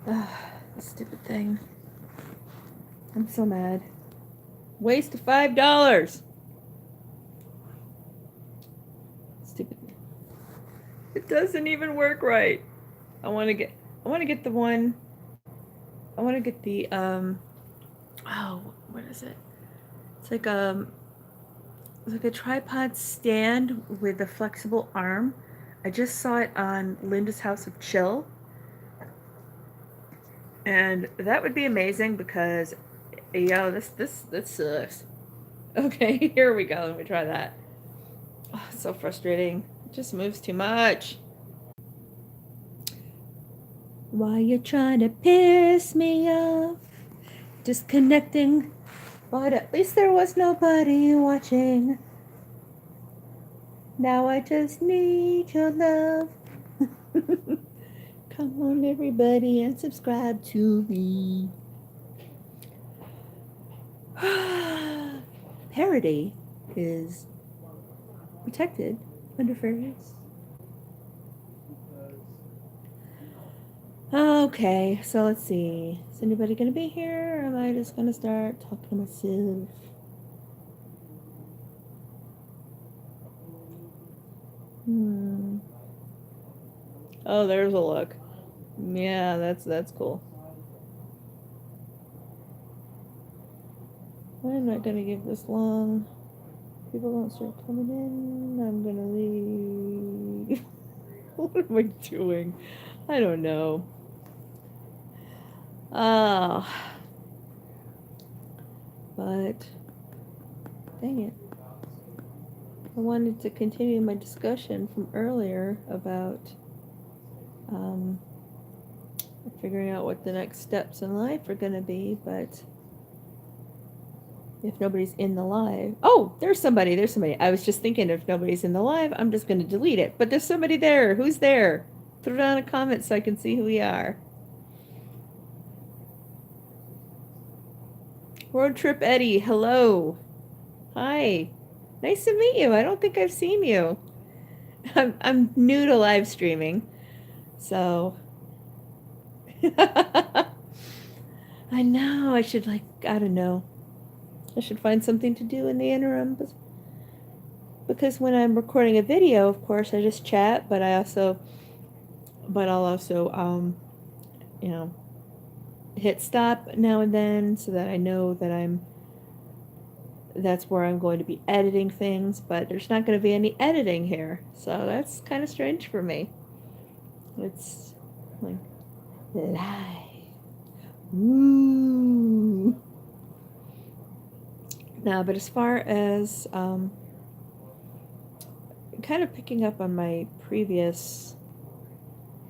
Ugh, this stupid thing. I'm so mad. Waste of $5. Stupid. It doesn't even work right. I want to get the one. I want to get the oh, what is it? It's like a tripod stand with a flexible arm. I just saw it on Linda's House of Chill. And that would be amazing because this sucks. Okay, here we go. Let me try that. Oh, it's so frustrating. It just moves too much. Why you trying to piss me off? Disconnecting. But at least there was nobody watching. Now I just need your love. Come on, everybody, and subscribe to me. Parody is protected under fair use. Okay, so let's see. Is anybody going to be here, or am I just going to start talking to myself? Oh, there's a look. Yeah, that's cool. I'm not going to give this long. People don't start coming in. I'm going to leave. What am I doing? I don't know. Oh. But, dang it. I wanted to continue my discussion from earlier about figuring out what the next steps in life are going to be, but if nobody's in the live... Oh, there's somebody. I was just thinking if nobody's in the live, I'm just going to delete it. But there's somebody there. Who's there? Put it on a comment so I can see who we are. Road Trip Eddie, hello. Hi. Nice to meet you. I don't think I've seen you. I'm new to live streaming, so... I know, I should, I don't know. I should find something to do in the interim. Because when I'm recording a video, of course, I just chat, but I'll also, hit stop now and then so that I know that that's where I'm going to be editing things, but there's not going to be any editing here. So that's kind of strange for me. It's like live. Ooh. No, but as far as kind of picking up on my previous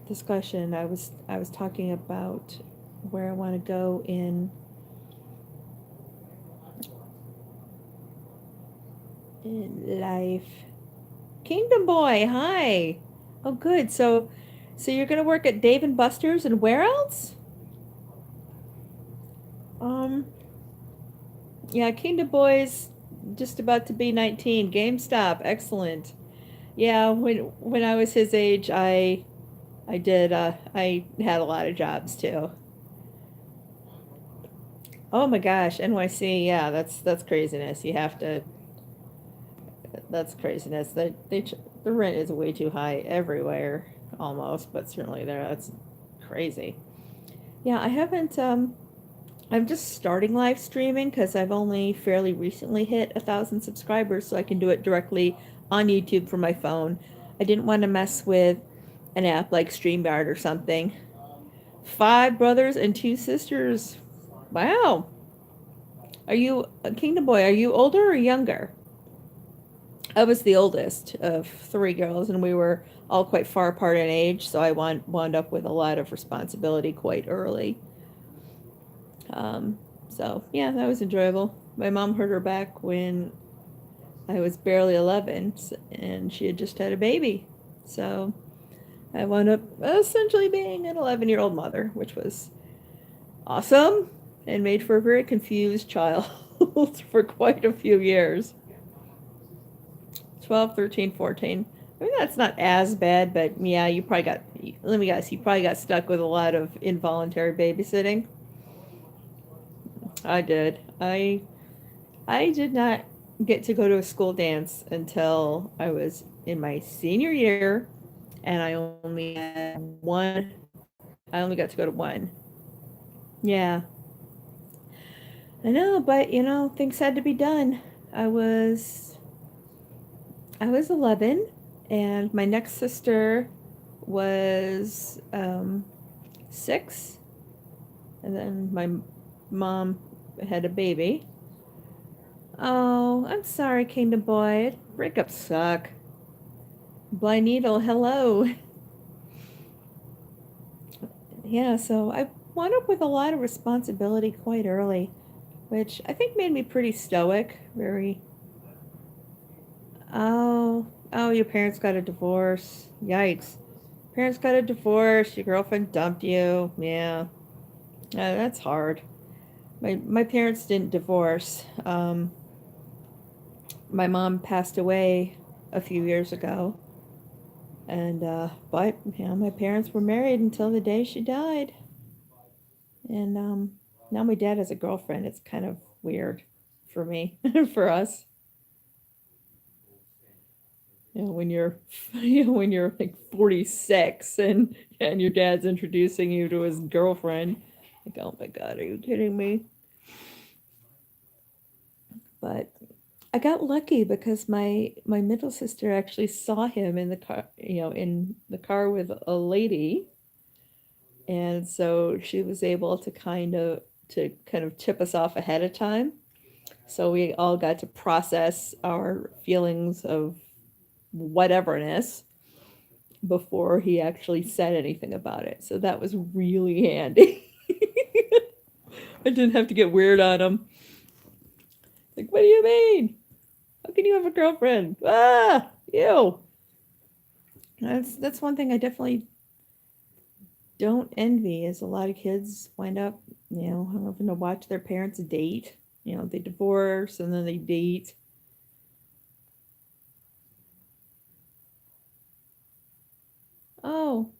discussion, I was talking about where I want to go in life. Kingdom Boy, hi. Oh, good. So you're gonna work at Dave and Buster's, and where else? Yeah, Kingdom Boy's just about to be 19. GameStop, excellent. Yeah, when I was his age, I had a lot of jobs too. Oh my gosh, NYC, yeah, that's craziness. That's craziness. The rent is way too high everywhere, almost, but certainly there. That's crazy. Yeah, I haven't. I'm just starting live streaming because I've only fairly recently hit 1,000 subscribers, so I can do it directly on YouTube from my phone. I didn't want to mess with an app like StreamYard or something. 5 brothers and 2 sisters. Wow. Are you, Kingdom Boy, are you older or younger? I was the oldest of 3 girls, and we were all quite far apart in age, so I wound up with a lot of responsibility quite early. So, yeah, that was enjoyable. My mom hurt her back when I was barely 11, and she had just had a baby. So I wound up essentially being an 11-year-old mother, which was awesome and made for a very confused child for quite a few years. 12, 13, 14. I mean, that's not as bad, but yeah, you probably got, let me guess, you probably got stuck with a lot of involuntary babysitting. I did. I did not get to go to a school dance until I was in my senior year, and I only had one. I only got to go to one. Yeah, I know, but things had to be done. I was I was 11, and my next sister was 6, and then my mom had a baby. Oh, I'm sorry, Kingdom Boy. Breakups suck. Blind Needle, hello. Yeah, so I wound up with a lot of responsibility quite early, which I think made me pretty stoic. Very. Oh, your parents got a divorce. Yikes. Parents got a divorce. Your girlfriend dumped you. Yeah, that's hard. My parents didn't divorce. My mom passed away a few years ago, and but my parents were married until the day she died, and now my dad has a girlfriend. It's kind of weird for me, for us. When you're when you're like 46 and your dad's introducing you to his girlfriend, like, oh my god, are you kidding me? But I got lucky because my middle sister actually saw him in the car, in the car with a lady, and so she was able to kind of tip us off ahead of time. So we all got to process our feelings of whateverness before he actually said anything about it. So that was really handy. I didn't have to get weird on him. Like, what do you mean? How can you have a girlfriend? Ah, ew. That's one thing I definitely don't envy is a lot of kids wind up, having to watch their parents date. They divorce and then they date. Oh,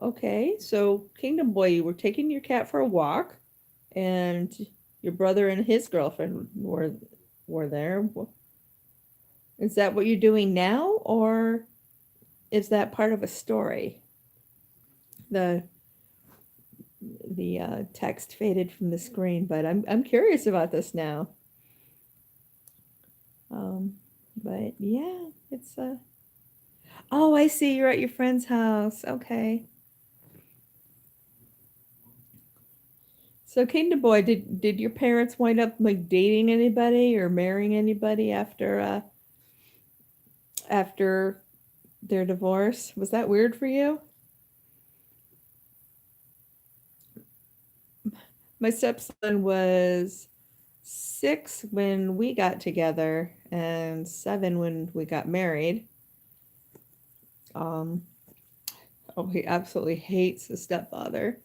okay. So, Kingdom Boy, you were taking your cat for a walk, and your brother and his girlfriend were there. Is that what you're doing now, or is that part of a story? The the text faded from the screen, but I'm curious about this now. Um, but yeah, it's Oh, I see. You're at your friend's house. Okay. So, Kingdom Boy, did your parents wind up like dating anybody or marrying anybody after their divorce? Was that weird for you? My stepson was 6 when we got together and 7 when we got married. Um, oh, he absolutely hates his stepfather.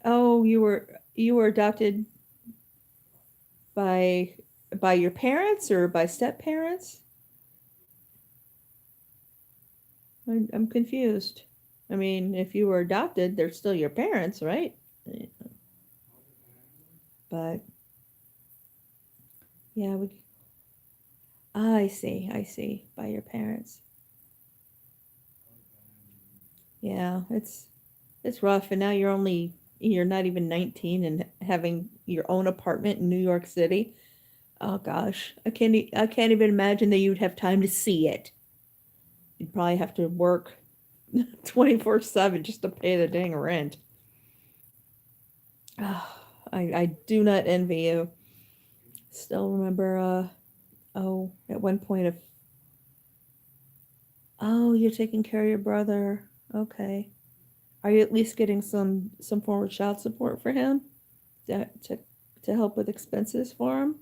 Oh, you were adopted by by your parents or by step parents? I'm confused. I mean, if you were adopted, they're still your parents, right? But yeah, I see, I see. By your parents. Yeah, it's rough. And now you're not even 19 and having your own apartment in New York City. Oh gosh, I can't even imagine that you'd have time to see it. You'd probably have to work 24/7 just to pay the dang rent. Oh, I do not envy you. Still remember at one point of oh, you're taking care of your brother. Okay. Are you at least getting some form of child support for him to help with expenses for him?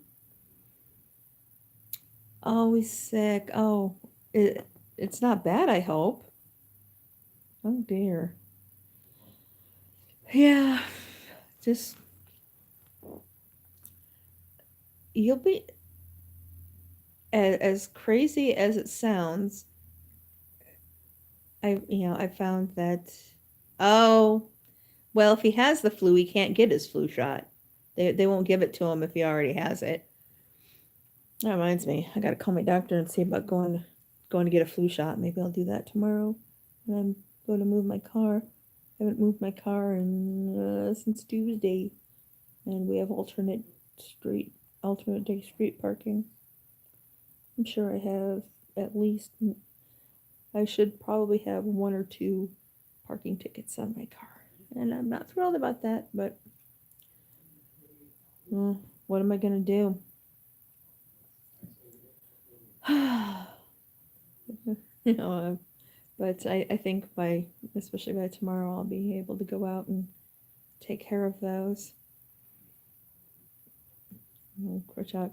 Oh, he's sick. Oh, it's not bad, I hope. Oh dear. Yeah, just you'll be as crazy as it sounds. I found that, oh, well, if he has the flu, he can't get his flu shot. They won't give it to him if he already has it. That reminds me, I gotta call my doctor and see about going to get a flu shot. Maybe I'll do that tomorrow. And I'm going to move my car. I haven't moved my car since Tuesday, and we have alternate day street parking. I'm sure I have at least. I should probably have one or two parking tickets on my car, and I'm not thrilled about that. But what am I gonna do? But I think especially by tomorrow, I'll be able to go out and take care of those. Watch out.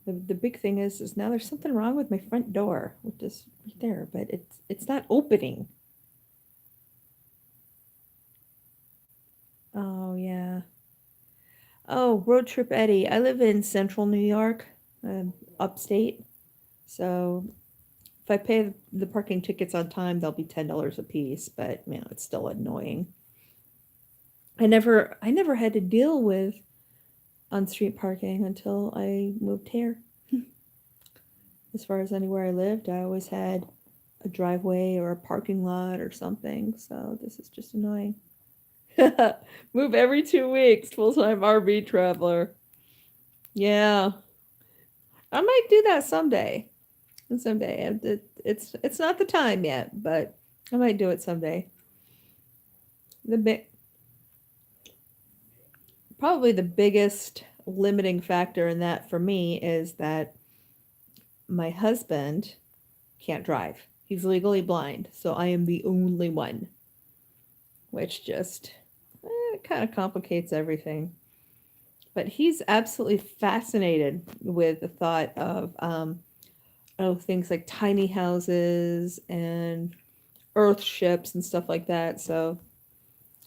The big thing is now there's something wrong with my front door, which is right there, but it's not opening. Oh yeah. Oh, road trip Eddie. I live in central New York, upstate. So if I pay the parking tickets on time, they'll be $10 a piece, but it's still annoying. I never had to deal with on-street parking until I moved here. As far as anywhere I lived, I always had a driveway or a parking lot or something, so this is just annoying. Move every 2 weeks, full-time RV traveler. Yeah. I might do that someday. Someday. It's not the time yet, but I might do it someday. Probably the biggest limiting factor in that for me is that my husband can't drive. He's legally blind, so I am the only one, which just kind of complicates everything. But he's absolutely fascinated with the thought of things like tiny houses and earth ships and stuff like that. So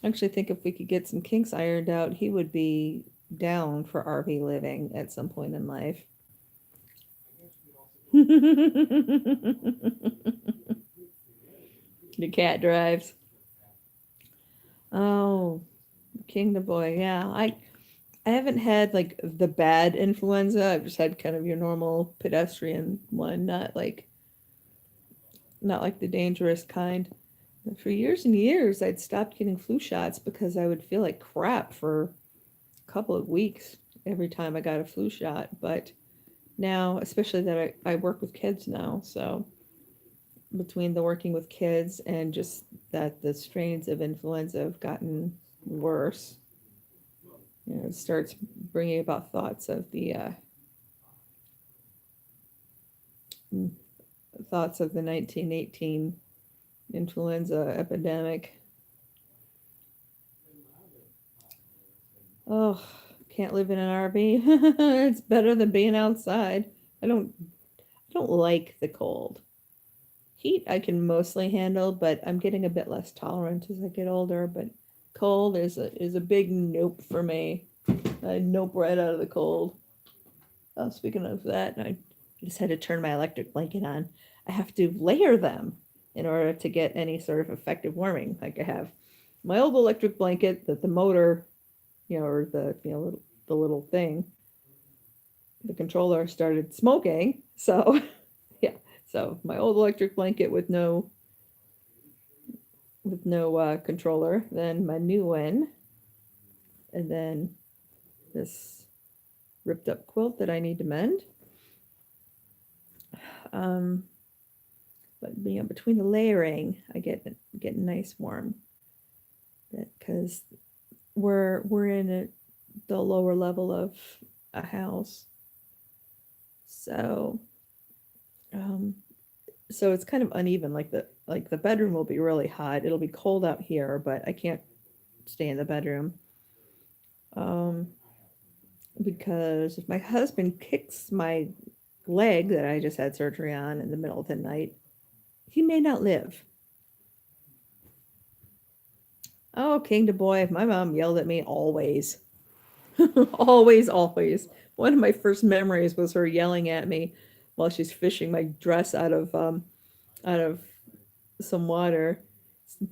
I actually think if we could get some kinks ironed out, he would be down for RV living at some point in life. The cat drives. Oh, King the boy. Yeah, I haven't had like the bad influenza. I've just had kind of your normal pedestrian one, not like the dangerous kind. For years and years, I'd stopped getting flu shots because I would feel like crap for a couple of weeks every time I got a flu shot. But now, especially that I work with kids now, so between the working with kids and just that the strains of influenza have gotten worse, it starts bringing about thoughts of the 1918 influenza epidemic. Oh, can't live in an RV. It's better than being outside. I don't like the cold. Heat I can mostly handle, but I'm getting a bit less tolerant as I get older. But cold is a big nope for me. I nope right out of the cold. Oh, speaking of that, I just had to turn my electric blanket on. I have to layer them in order to get any sort of effective warming. Like I have my old electric blanket that the motor, or the little thing, the controller started smoking. So yeah, so my old electric blanket with no controller, then my new one, and then this ripped up quilt that I need to mend. But between the layering, I get nice warm, because we're in the lower level of a house, so it's kind of uneven. Like the bedroom will be really hot. It'll be cold out here, but I can't stay in the bedroom. Because if my husband kicks my leg that I just had surgery on in the middle of the night, he may not live. Oh, King to boy, my mom yelled at me always. Always, always. One of my first memories was her yelling at me while she's fishing my dress out of some water,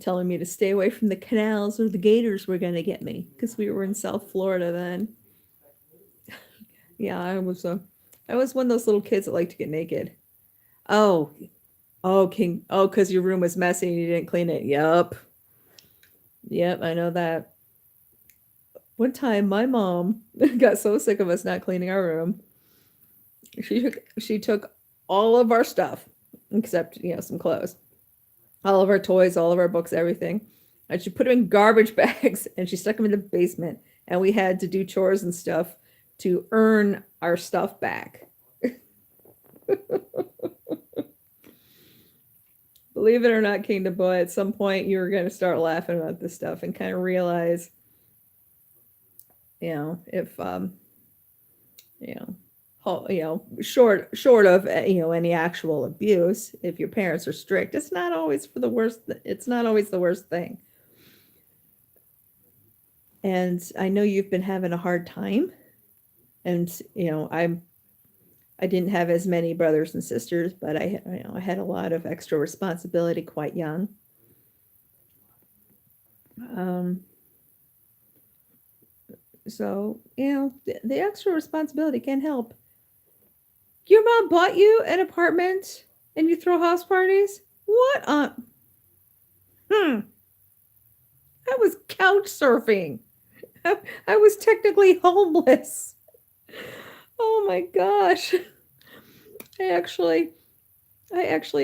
telling me to stay away from the canals or the gators were gonna get me because we were in South Florida then. Yeah, I was one of those little kids that like to get naked. Oh, because your room was messy and you didn't clean it. Yep, I know that. One time, my mom got so sick of us not cleaning our room, she took all of our stuff, except some clothes, all of our toys, all of our books, everything, and she put them in garbage bags and she stuck them in the basement. And we had to do chores and stuff to earn our stuff back. Believe it or not, Kingdom Boy, at some point you were going to start laughing about this stuff and kind of realize, if short of any actual abuse, if your parents are strict, it's not always the worst thing. And I know you've been having a hard time, and I didn't have as many brothers and sisters, but I had a lot of extra responsibility quite young. So the extra responsibility can help. Your mom bought you an apartment and you throw house parties? What on? I was couch surfing. I was technically homeless. Oh my gosh. I actually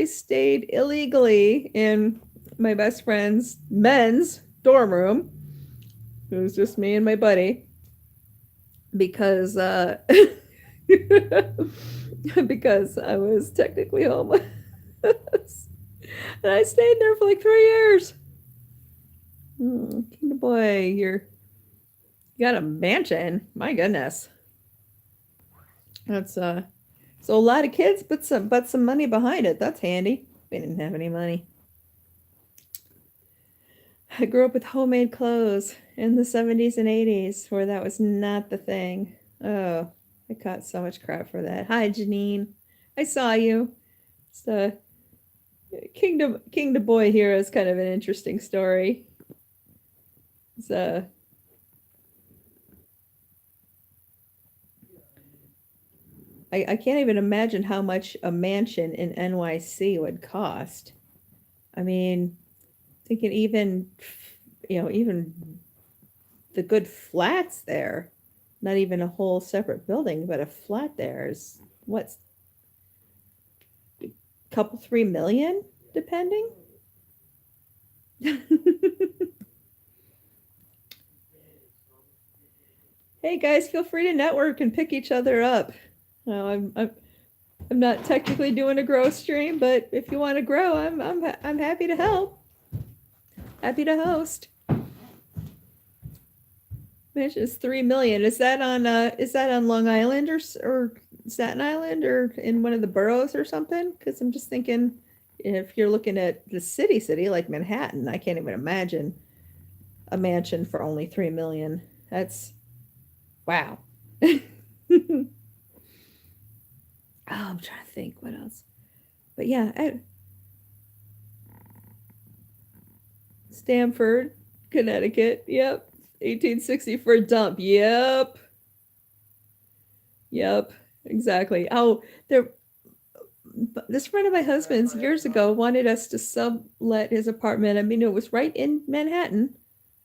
stayed illegally in my best friend's men's dorm room. It was just me and my buddy because because I was technically homeless. And I stayed there for like 3 years. Kingdom Boy, you got a mansion. My goodness. That's so a lot of kids, but some money behind it. That's handy. We didn't have any money. I grew up with homemade clothes in the 70s and 80s, where that was not the thing. Oh, I caught so much crap for that. Hi, Janine. I saw you. It's the Kingdom Boy here is kind of an interesting story. It's I can't even imagine how much a mansion in NYC would cost. I mean, thinking even the good flats there, not even a whole separate building, but a flat there is what's a couple, 3 million, depending. Hey guys, feel free to network and pick each other up. I'm not technically doing a grow stream, but if you want to grow, I'm happy to help. Happy to host. Mansion is 3 million. Is that on Long Island or Staten Island or in one of the boroughs or something? Because I'm just thinking, if you're looking at the city like Manhattan, I can't even imagine a mansion for only 3 million. That's wow. Oh, I'm trying to think what else. But yeah, Stamford, Connecticut. Yep. 1860 for a dump. Yep. Exactly. Oh, this friend of my husband's years ago wanted us to sublet his apartment. I mean, it was right in Manhattan.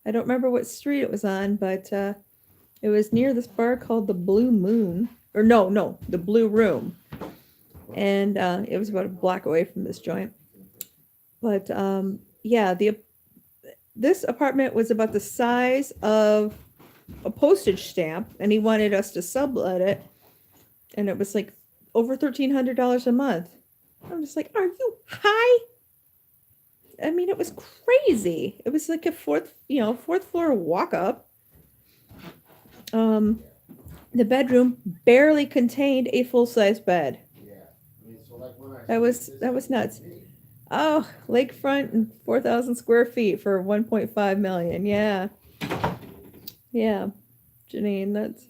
I don't remember what street it was on, but it was near this bar called the Blue Moon. Or no, the Blue Room. And it was about a block away from this joint. But yeah, this apartment was about the size of a postage stamp, and he wanted us to sublet it, and it was like over $1,300 a month. I'm just like, are you high? I mean, it was crazy. It was like a fourth floor walk up. The bedroom barely contained a full-size bed. That was nuts. Oh, lakefront and 4,000 square feet for 1.5 million. Yeah. Janine. That's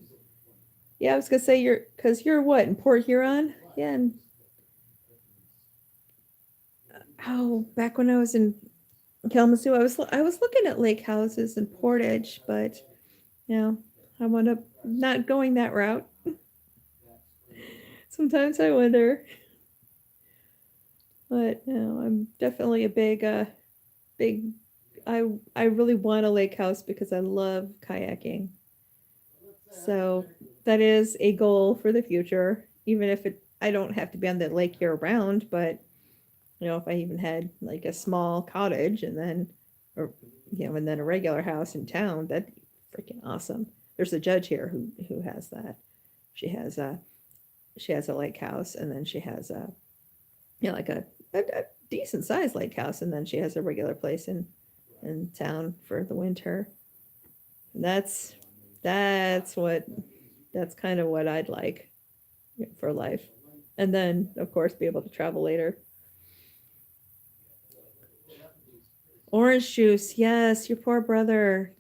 yeah. I was gonna say you're what in Port Huron? Yeah. And back when I was in Kalamazoo, I was looking at lake houses in Portage, but you know, I wound up not going that route. Sometimes I wonder, but you know, I'm definitely a big. I really want a lake house because I love kayaking. So that is a goal for the future, even if I don't have to be on the lake year round, but you know, if I even had like a small cottage and then, or, you know, and then a regular house in town, that'd be freaking awesome. There's a judge here who has that. She has a, she has a lake house and then she has a, you know, like a decent sized lake house. And then she has a regular place in town for the winter. And that's what, that's kind of what I'd like for life. And then, of course, be able to travel later. Orange juice, yes, your poor brother.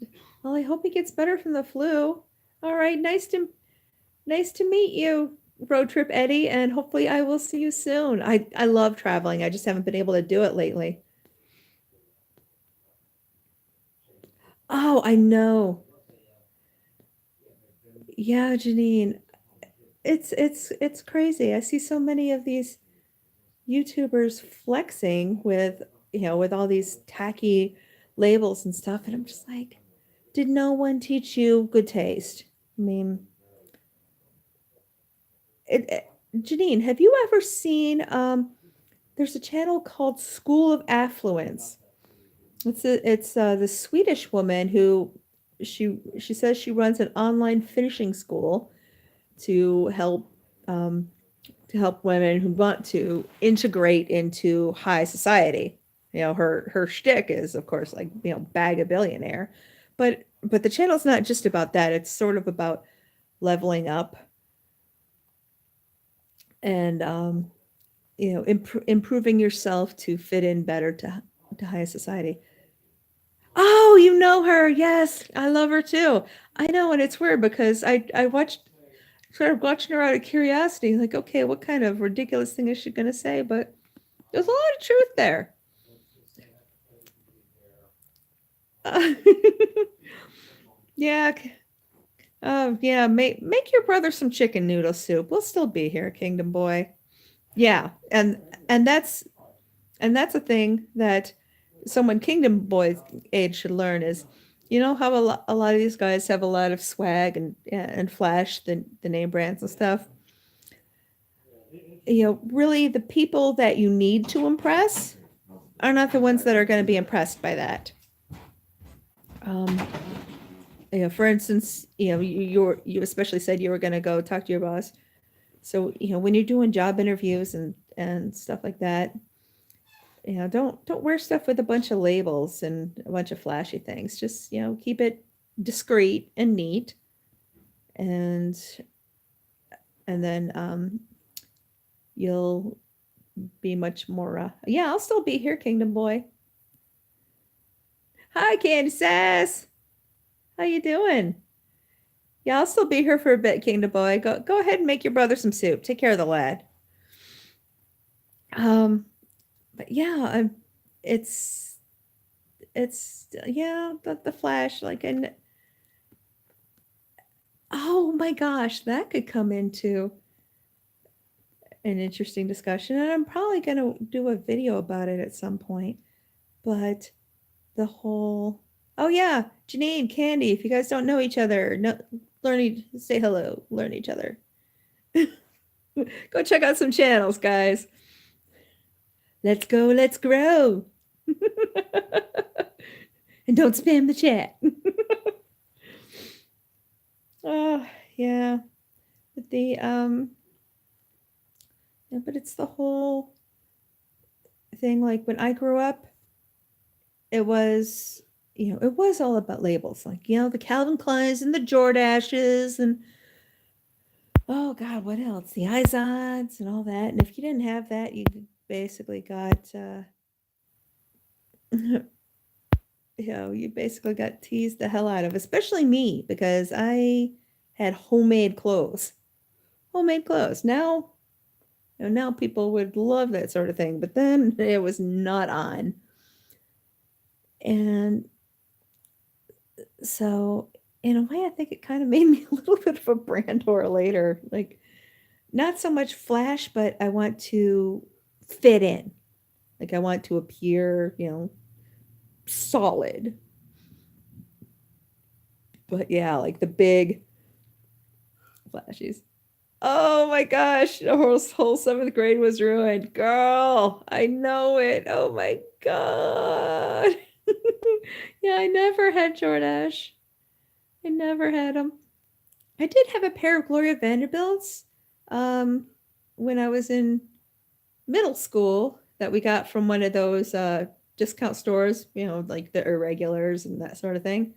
Well, I hope he gets better from the flu. All right, nice to meet you, Road Trip Eddie, and hopefully I will see you soon. I love traveling. I just haven't been able to do it lately. Oh, I know. Yeah, Janine. It's crazy. I see so many of these YouTubers flexing with, you know, with all these tacky labels and stuff, and I'm just like, did no one teach you good taste? I mean, Janine, have you ever seen there's a channel called School of Affluence. It's the Swedish woman who she says she runs an online finishing school to um, help women who want to integrate into high society. You know, her shtick is, of course, like, you know, bag a billionaire, but the channel's not just about that. It's sort of about leveling up and you know, improving yourself to fit in better to high society. Oh, you know her. Yes, I love her too. I know, and it's weird because I watched sort of watching her out of curiosity, like, okay, what kind of ridiculous thing is she gonna say? But there's a lot of truth there. Uh, yeah. Yeah. Make your brother some chicken noodle soup. We'll still be here, Kingdom Boy. Yeah, and that's a thing that someone Kingdom Boy's age should learn is, you know how a lot of these guys have a lot of swag and flash the name brands and stuff. You know, really the people that you need to impress are not the ones that are going to be impressed by that. Um, you know, for instance, you know, you especially said you were going to go talk to your boss. So, you know, when you're doing job interviews and stuff like that, you know, don't wear stuff with a bunch of labels and a bunch of flashy things. Just, you know, keep it discreet and neat, and then you'll be much more yeah, I'll still be here, Kingdom Boy. Hi, Candy Sass. How you doing? Yeah, I'll still be here for a bit, Kingdom Boy. Go ahead and make your brother some soup. Take care of the lad. But yeah, it's yeah, the Flash, like, and oh my gosh, that could come into an interesting discussion, and I'm probably gonna do a video about it at some point. But the whole, oh yeah, Janine, Candy, if you guys don't know each other, no, say hello, learn each other. Go check out some channels, guys. Let's go, let's grow. And don't spam the chat. Oh, yeah. But yeah, but it's the whole thing. Like when I grew up, it was, you know, it was all about labels. Like, you know, the Calvin Kleins and the Jordashes and oh God, what else? The Izod's and all that. And if you didn't have that, you basically got you basically got teased the hell out of, especially me, because I had homemade clothes. Homemade clothes. Now, now people would love that sort of thing, but then it was not on. And so, in a way, I think it kind of made me a little bit of a brand whore later. Like, not so much flash, but I want to fit in. Like, I want to appear, solid. But yeah, like the big flashies. Oh my gosh, the whole seventh grade was ruined. Girl, I know it. Oh my God. Yeah, I never had Jordache. I never had them. I did have a pair of Gloria Vanderbilts when I was in middle school that we got from one of those discount stores, like the irregulars and that sort of thing.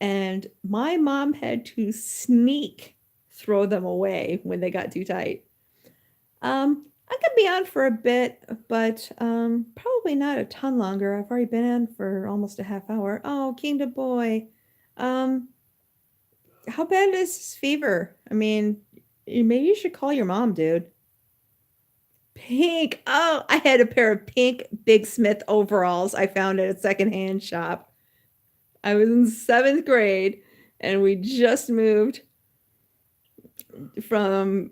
And my mom had to sneak throw them away when they got too tight. I could be on for a bit, but probably not a ton longer. I've already been on for almost a half hour. Oh, Kingdom Boy. How bad is this fever? I mean, maybe you should call your mom, dude. Pink. Oh, I had a pair of pink Big Smith overalls I found at a secondhand shop. I was in 7th grade, and we just moved from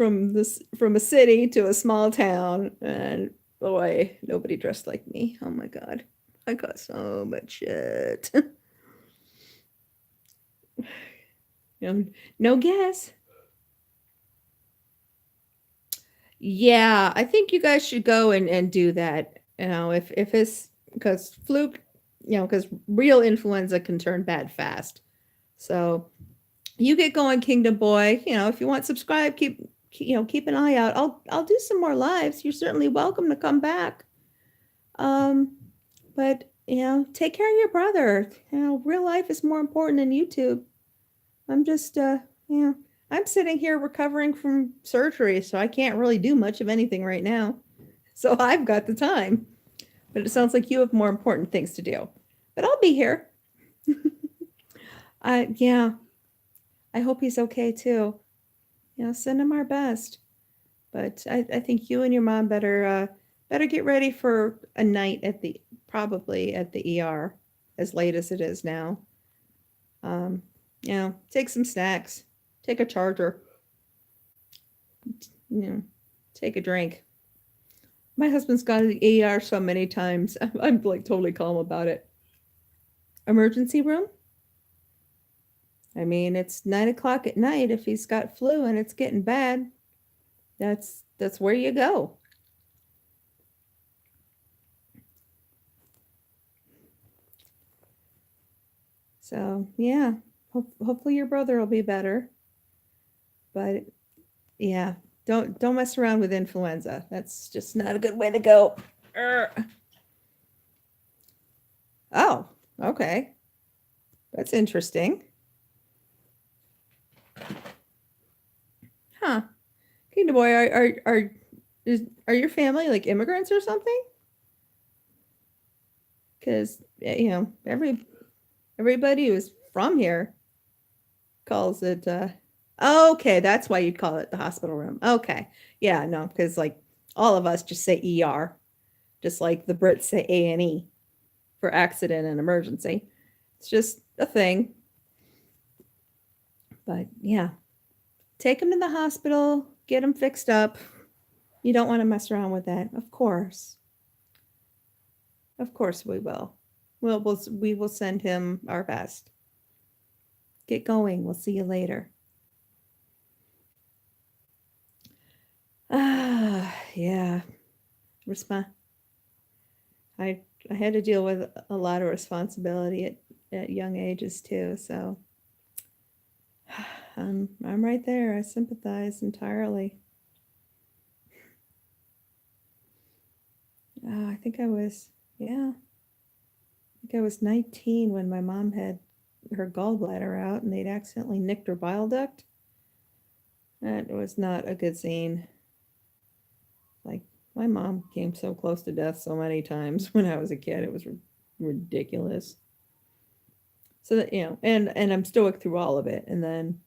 a city to a small town, and boy, nobody dressed like me. Oh my God, I got so much shit. No guess. Yeah, I think you guys should go and do that. If it's because fluke, because real influenza can turn bad fast. So you get going, Kingdom Boy. If you want, subscribe. Keep an eye out. I'll do some more lives. You're certainly welcome to come back. But take care of your brother. Real life is more important than YouTube. I'm just I'm sitting here recovering from surgery, so I can't really do much of anything right now. So I've got the time. But it sounds like you have more important things to do. But I'll be here. Yeah. I hope he's okay too. Send him our best. But I think you and your mom better get ready for a night probably at the ER, as late as it is now. Take some snacks, take a charger, take a drink. My husband's gone to the ER so many times. I'm like totally calm about it. Emergency room? I mean, it's 9:00 at night. If he's got flu and it's getting bad, that's where you go. So yeah, hopefully your brother will be better. But yeah, don't mess around with influenza. That's just not a good way to go. Oh, okay, that's interesting. Huh? Kingdom Boy, are your family like immigrants or something? Because everybody who's from here calls it. Okay, that's why you'd call it the hospital room. Okay, yeah, no, because like all of us just say ER, just like the Brits say A&E for accident and emergency. It's just a thing. But yeah, take them to the hospital, get them fixed up. You don't want to mess around with that, of course. Of course we will. We will send him our best. Get going. We'll see you later. Yeah. I had to deal with a lot of responsibility at young ages too, so I'm right there. I sympathize entirely. I think I was 19 when my mom had her gallbladder out and they'd accidentally nicked her bile duct. That was not a good scene. Like, My mom came so close to death so many times when I was a kid. It was ridiculous. So that, and I'm stoic through all of it. And then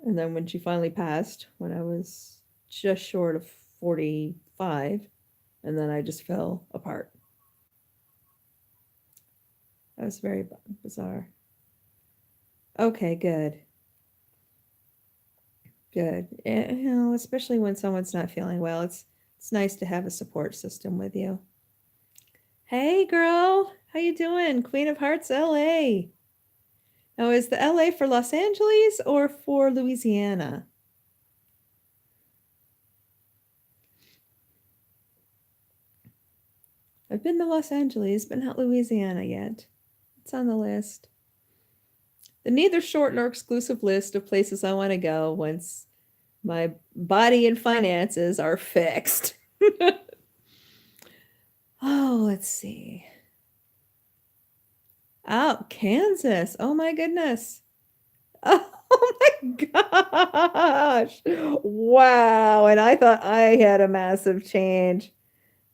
when she finally passed, when I was just short of 45, and then I just fell apart. That was very bizarre. Okay, good. Good. Especially when someone's not feeling well, it's nice to have a support system with you. Hey, girl, how you doing? Queen of Hearts, LA. Now, is the LA for Los Angeles or for Louisiana? I've been to Los Angeles, but not Louisiana yet. It's on the list. The neither short nor exclusive list of places I want to go once my body and finances are fixed. Oh, let's see. Oh, Kansas. Oh my goodness. Oh my gosh. Wow. And I thought I had a massive change.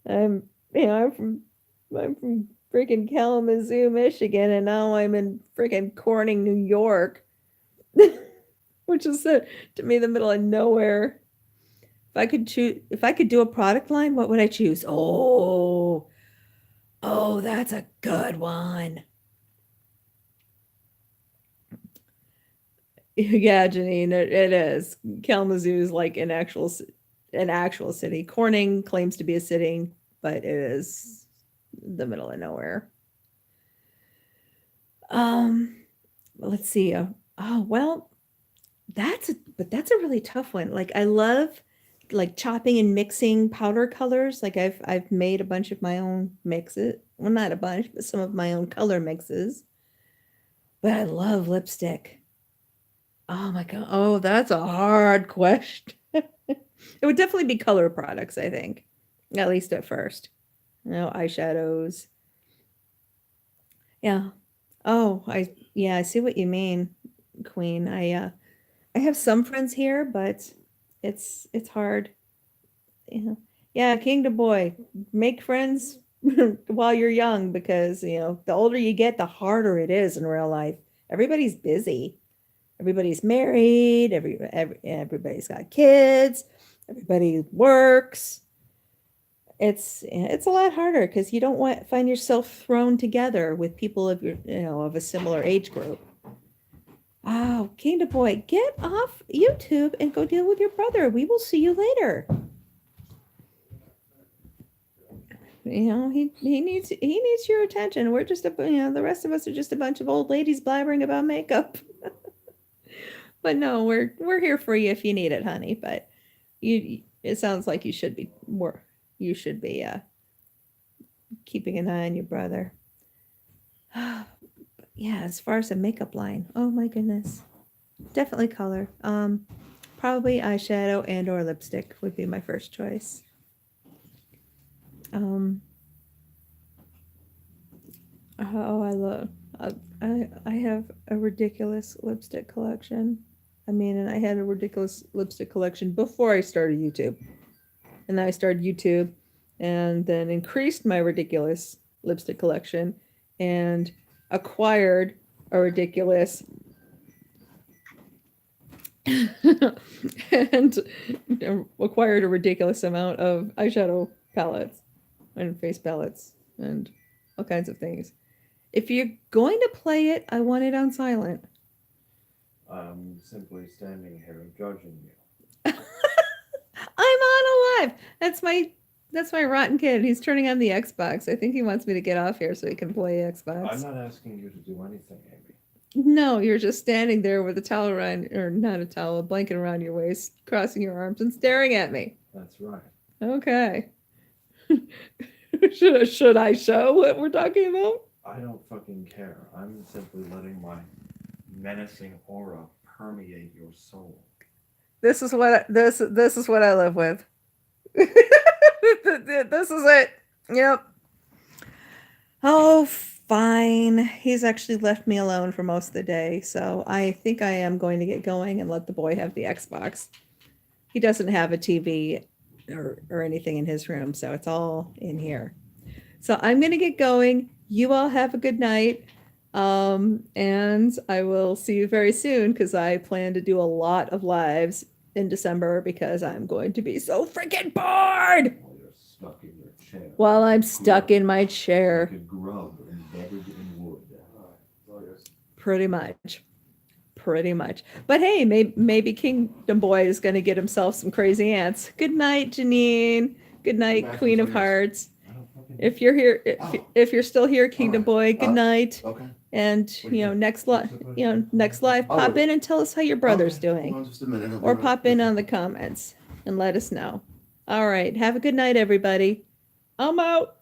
I'm, I'm from freaking Kalamazoo, Michigan, and now I'm in freaking Corning, New York, which is to me the middle of nowhere. If I could do a product line, what would I choose? Oh, that's a good one. Yeah, Janine, it is. Kalamazoo is like an actual city. Corning claims to be a city, but it is the middle of nowhere. Let's see. Well, that's a really tough one. Like I love like chopping and mixing powder colors. Like I've made a bunch of my own mixes. Well, not a bunch, but some of my own color mixes. But I love lipstick. Oh my god. Oh, that's a hard question. It would definitely be color products, I think. At least at first. Eyeshadows. Yeah. Oh, I see what you mean, Queen. I have some friends here, but it's hard. Yeah. Yeah, King to boy. Make friends while you're young because, the older you get, the harder it is in real life. Everybody's busy. Everybody's married, everybody's got kids, everybody works. It's a lot harder because you don't find yourself thrown together with people of of a similar age group. Oh, King Boy, get off YouTube and go deal with your brother. We will see you later. He needs your attention. We're just the rest of us are just a bunch of old ladies blabbering about makeup. But no, we're here for you if you need it, honey. But it sounds like you should be keeping an eye on your brother. Yeah, as far as a makeup line, oh my goodness, definitely color. Probably eyeshadow and or lipstick would be my first choice. I love. I have a ridiculous lipstick collection. And I had a ridiculous lipstick collection before I started YouTube. And then I started YouTube and then increased my ridiculous lipstick collection and acquired a ridiculous and acquired a ridiculous amount of eyeshadow palettes and face palettes and all kinds of things. If you're going to play it, I want it on silent. I'm simply standing here judging you. I'm on a live. That's my rotten kid. He's turning on the Xbox. I think he wants me to get off here so he can play Xbox. I'm not asking you to do anything, Amy. No, you're just standing there with a towel around, or not a towel, a blanket around your waist, crossing your arms and staring at me. That's right. Okay. Should I show what we're talking about? I don't fucking care. I'm simply letting my menacing aura permeate your soul. This is what I live with. This is it. Yep. Oh, fine. He's actually left me alone for most of the day, so I think I am going to get going and let the boy have the Xbox. He doesn't have a TV or anything in his room. So it's all in here. So I'm going to get going. You all have a good night. And I will see you very soon because I plan to do a lot of lives in December because I'm going to be so freaking bored While you're stuck in your chair. while I'm stuck in my chair. Like a grub embedded in wood. Pretty much. But hey, maybe Kingdom Boy is going to get himself some crazy ants. Good night, Janine. Good night, Queen of Hearts. If you're here, if you're still here, Kingdom Boy, good night. Okay. And next live, pop in and tell us how your brother's doing, Hold on just a minute. or pop in on the comments and let us know. All right, have a good night, everybody. I'm out.